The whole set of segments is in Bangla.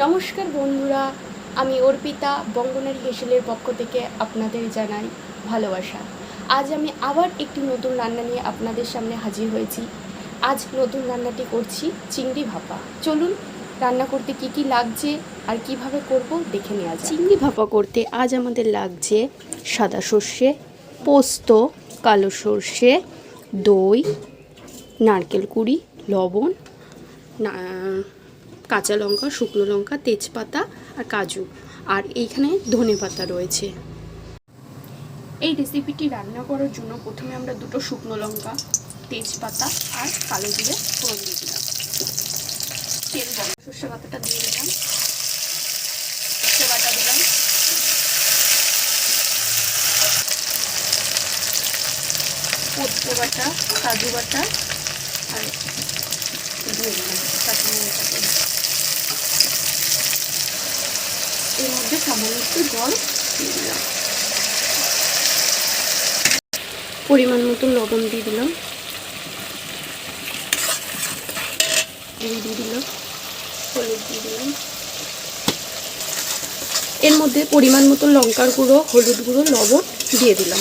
নমস্কার বন্ধুরা, আমি অর্পিতা বঙ্গনারী হেসেলের পক্ষ থেকে আপনাদের জানাই ভালোবাসা। আজ আমি আবার একটি নতুন রান্না নিয়ে আপনাদের সামনে হাজির হয়েছি। আজ নতুন রান্নাটি করছি চিংড়ি ভাপা। চলুন রান্না করতে কি কি লাগছে আর কিভাবে করব দেখে নেওয়া যাক। চিংড়ি ভাপা করতে আজ আমাদের লাগছে সাদা সর্ষে, পোস্ত, কালো সর্ষে, দই, নারকেল কুড়ি, লবণ, কাঁচা লঙ্কা, শুকনো লঙ্কা, তেজপাতা আর কাজু, আর এইখানে ধনেপাতা রয়েছে। এই রেসিপিটি রান্না করার জন্য প্রথমে আমরা দুটো শুকনো লঙ্কা, তেজপাতা আর কালো জিরে ফোড়ন দিয়ে দিলাম। তেল গরম, সর্ষে পাতাটা দিয়ে দিলাম, সর্ষে বাটা দিলাম, পোস্ত বাটা, কাজু বাটা আর দিয়ে দিলাম কাঁচা লঙ্কা। এর মধ্যে সামান্য একটু জল দিয়ে দিলাম, পরিমাণ মতন লবণ দিয়ে দিলাম, দিয়ে দিলাম হলুদ দিয়ে দিলাম। এর মধ্যে পরিমাণ মতো লঙ্কার গুঁড়ো, হলুদ গুঁড়ো, লবণ দিয়ে দিলাম।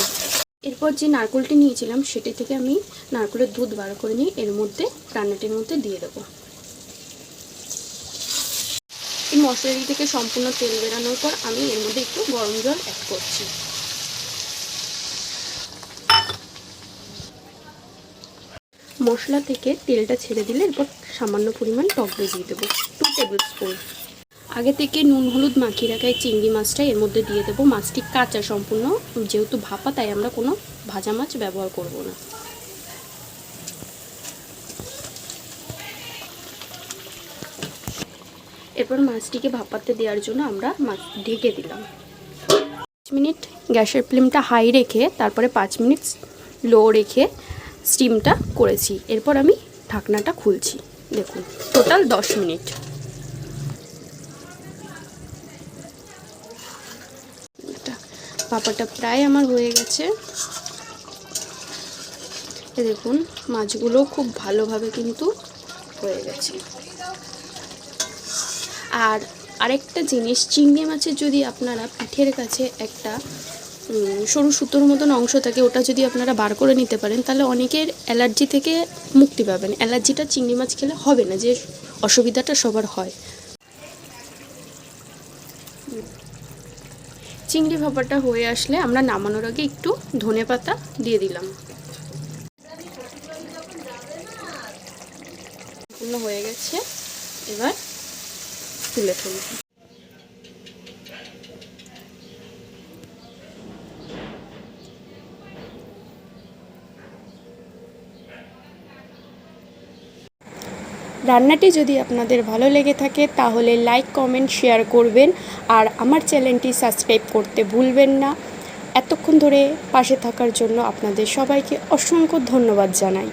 এরপর যে নারকেলটি নিয়েছিলাম সেটি থেকে আমি নারকেলের দুধ বার করে নিয়ে এর মধ্যে রান্নাটির মধ্যে দিয়ে দেবো। এই মশলাটি থেকে সম্পূর্ণ তেল বেরানোর পর আমি এর মধ্যে একটু গরম জল অ্যাড করছি। মশলা থেকে তেলটা ছেড়ে দিলে এরপর সামান্য পরিমাণ টক দই দিয়ে দেবো, 2 টেবিল স্পুন। আগে থেকে নুন হলুদ মাখিয়ে রাখা চিংড়ি মাছটা এর মধ্যে দিয়ে দেবো। মাছটি কাঁচা সম্পূর্ণ, যেহেতু ভাপা তাই আমরা কোনো ভাজা মাছ ব্যবহার করব না। এরপর মাছটিকে ভাপাতে দেওয়ার জন্য আমরা মাছ ঢেকে দিলাম। 5 মিনিট গ্যাসের ফ্লেমটা হাই রেখে তারপরে 5 মিনিট লো রেখে স্টিমটা করেছি। এরপর আমি ঢাকনাটা খুলছি। দেখুন টোটাল 10 মিনিট। ভাপাটা প্রায় আমার হয়ে গেছে। দেখুন মাছগুলো খুব ভালোভাবে কিন্তু হয়ে গেছে। আর আরেকটা জিনিস, চিংড়ি মাছের যদি আপনারা পিঠের কাছে একটা সরু সুতোর মতন অংশ থাকে, ওটা যদি আপনারা বার করে নিতে পারেন তাহলে অনেকের অ্যালার্জি থেকে মুক্তি পাবেন। অ্যালার্জিটা চিংড়ি মাছ খেলে হবে না, যে অসুবিধাটা সবার হয়। চিংড়ি ভাপাটা হয়ে আসলে আমরা নামানোর আগে একটু ধনেপাতা দিয়ে দিলাম। সম্পূর্ণ হয়ে গেছে, এবার তুলে ফেলব। রান্নাটি যদি আপনাদের ভালো লেগে থাকে তাহলে লাইক, কমেন্ট, শেয়ার করবেন আর আমার চ্যানেলটি সাবস্ক্রাইব করতে ভুলবেন না। এতক্ষণ ধরে পাশে থাকার জন্য আপনাদের সবাইকে অসংখ্য ধন্যবাদ জানাই।